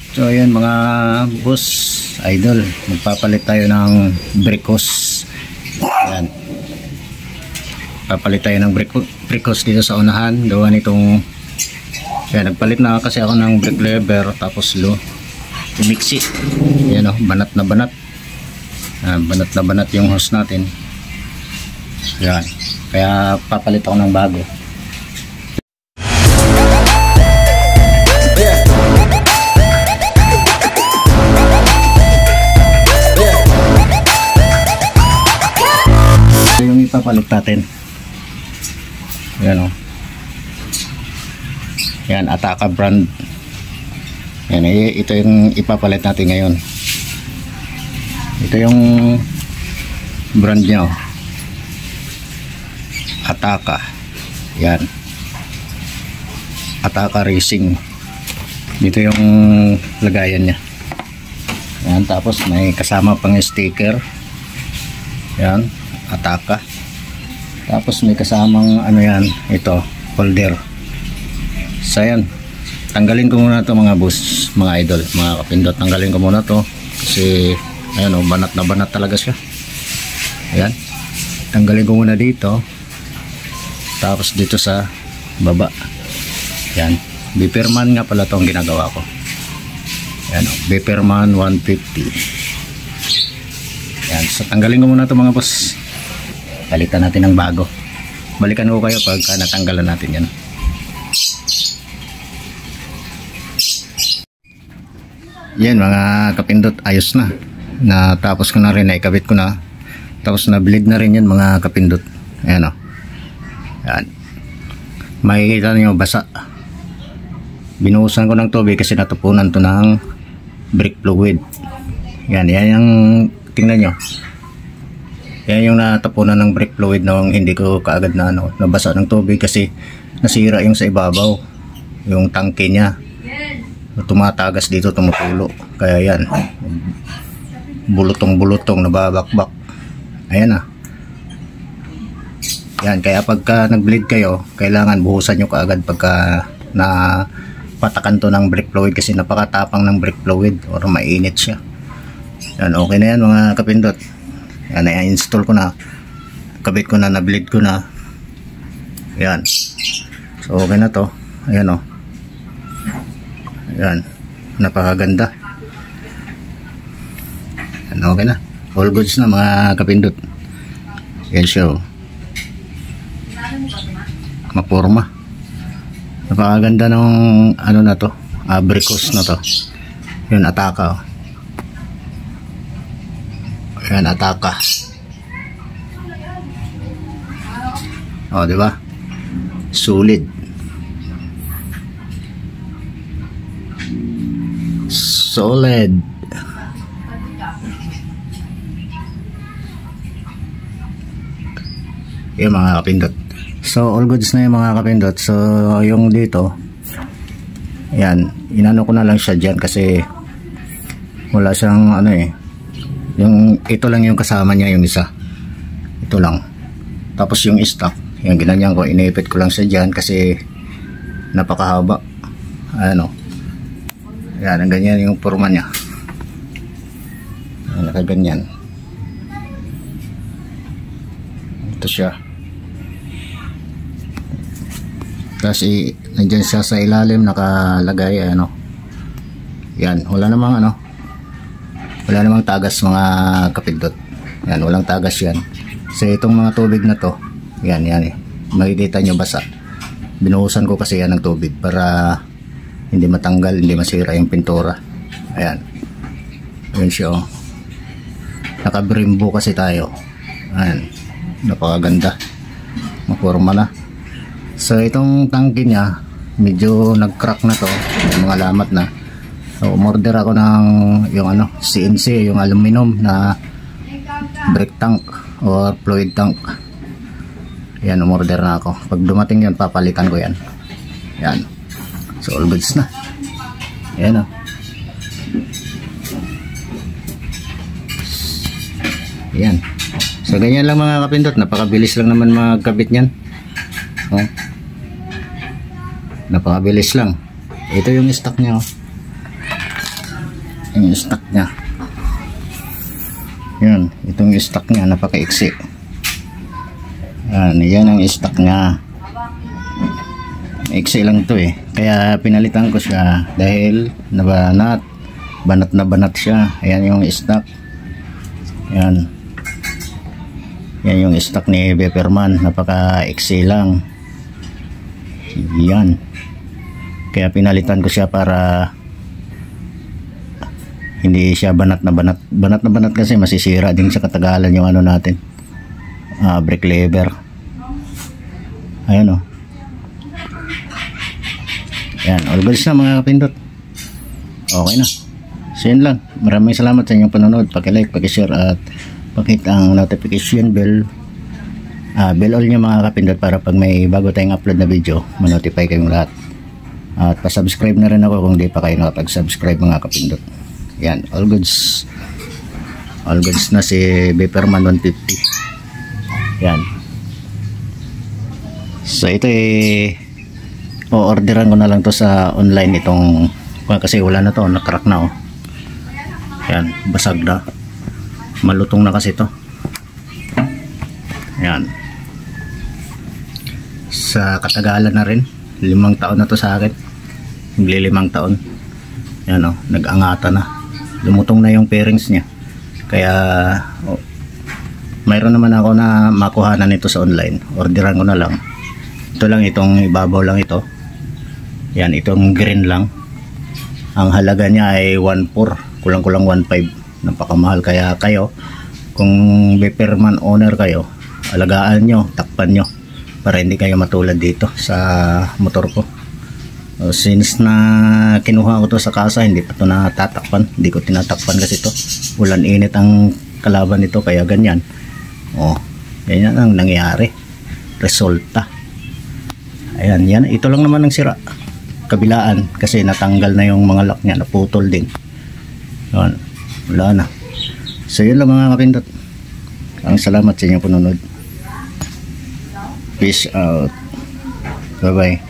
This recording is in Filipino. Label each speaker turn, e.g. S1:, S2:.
S1: So ayan mga boss, idol, magpapalit tayo ng brake hose. Ayan. Papalit tayo ng brake hose dito sa unahan. Gawa nitong, ayan, nagpalit na kasi ako ng brake lever, tapos low umiksi. Ayan o, banat na banat. Banat na banat yung hose natin. Ayan. Kaya papalit ako ng bago. Ito yung ipapalit natin. Ayan o. Ayan, Ataka brand. Ayan, ito yung ipapalit natin ngayon. Ito yung brand niya o. Ataka. Ayan. Ataka Racing. Dito yung lagayan niya. Ayan, tapos may kasama pang sticker. Ayan, Ataka. Tapos may kasamang ano yan, ito, holder. So ayan, tanggalin ko muna to mga boss, mga idol, mga kapindot. Tanggalin ko muna to kasi ayan o, banat na banat talaga siya. Ayan, tanggalin ko muna dito. Tapos dito sa baba. Ayan, Beeperman nga pala to ang ginagawa ko. Ayan o, Beeperman 150. Ayan, so tanggalin ko muna to mga boss. Palitan natin ng bago. Balikan ko kayo pagka natanggalan natin yan. Yan mga kapindot, ayos na. Natapos ko na rin, naikabit ko na. Tapos na-bleed na rin yan mga kapindot. Ayan o. Ayan. Makikita nyo basa. Binuhusan ko ng tubig kasi natupunan to ng brake fluid. Yan, yan yung tingnan nyo. Yan yung natapunan ng brake fluid nung hindi ko kaagad na nabasa ng tubig kasi nasira yung sa ibabaw, yung tangke niya. Tumatagas dito, tumutulo. Kaya yan, bulutong-bulutong, nababakbak. Ayan na. Yan, kaya pagka nag-bleed kayo, kailangan buhusan nyo kaagad pagka napatakan to ng brake fluid kasi napakatapang ng brake fluid or mainit siya. Yan, okay na yan mga kapindot. Yan, na-install ko na, kabit ko na, na-bleed ko na. Yan, so okay na to. Ayan o. Yan, napakaganda. Yan, okay na, all goods na mga kapindot. Yan siya o, maporma. Napakaganda ng ano na to, brake hose na to. Yan, Ataka o. Ayan, Ataka. O, diba? Solid. Solid. Yung mga kapindot. So, all goods na yung mga kapindot. So, yung dito, ayan, inano ko na lang siya dyan kasi wala siyang ano eh. Yung ito lang yung kasama niya, yung isa. Ito lang. Tapos yung stock, yung ginanyan ko, inipit ko lang siya dyan kasi napakahaba. Ano. Ayan, ang ganyan yung forma niya. Ayan, nakaganyan. Ito siya. Tapos nandyan siya sa ilalim, nakalagay, ano. Yan, wala namang ano. Wala namang tagas mga kapindot. Yan, walang tagas yan. So itong mga tubig na to, yan, yan eh. Makikita nyo basa. Binuhusan ko kasi yan ng tubig para hindi matanggal, hindi masira yung pintura. Ayan. Ayan siya oh. Naka-brembo kasi tayo. Ayan. Napakaganda. Maporma na. So itong tangke niya, medyo nag-crack na to. Yung mga lamat na. So, umorder ako ng yung ano, CNC, yung aluminum na brake tank or fluid tank. Yan, umorder na ako. Pag dumating yun, papalitan ko yan. Yan. So, all goods na. Yan o. Yan. So, ganyan lang mga kapindot. Napakabilis lang naman magkabit yan. Oh. Napakabilis lang. Ito yung stock niya oh. yung stock niya. Yan, itong stock niya napaka-iksi. Yan ang stock niya. Iksi lang to eh. Kaya pinalitan ko siya dahil nabanat. Banat na banat siya. Ayan yung stock. Yan. Yan yung stock ni Beperman. Napaka-iksi lang. Yan. Kaya pinalitan ko siya para hindi siya banat na banat. Banat na banat kasi masisira din sa katagalan yung ano natin. Brake lever. Ayan o. Yan, all goods na mga kapindot. Okay na. So yun lang. Maraming salamat sa inyong panonood. Paki-like, paki-share at pakit ang notification bell. Bell all nyo mga kapindot para pag may bago tayong upload na video, manotify kayong lahat. At pa-subscribe na rin ako kung di pa kayo nakapag-subscribe mga kapindot. Yan, all goods. All goods na si Beperman 150. Yan. So ito o-orderan ko na lang to sa online itong kasi wala na to, nakrack na oh. Yan, basag na. Malutong na kasi to. Yan. Sa katagalan na rin, 5 taon na to sa akin. Magli 5 taon. Yan oh, nag-angata na. Lumutong na yung bearings niya. Kaya mayroon naman ako na makuhanan nito sa online. Orderan ko na lang. Ito lang, itong ibabaw lang ito. Yan, itong green lang. Ang halaga niya ay 1.4, kulang-kulang 1.5. Napakamahal. Kaya kayo, kung Beperman owner kayo, alagaan nyo, takpan nyo para hindi kayo matulad dito sa motor ko. Since na kinuha ko to sa kasa, hindi pa to natatakpan. Hindi ko tinatakpan kasi to. Ulan init ang kalaban nito, kaya ganyan. Ganyan ang nangyari. Resulta. Ayan, yan. Ito lang naman ang sira. Kabilaan kasi natanggal na yung mga lock niya, naputol din. Yan, wala na. So yun lang mga kapindot. Ang salamat sa inyong panunod. Peace out. Bye bye.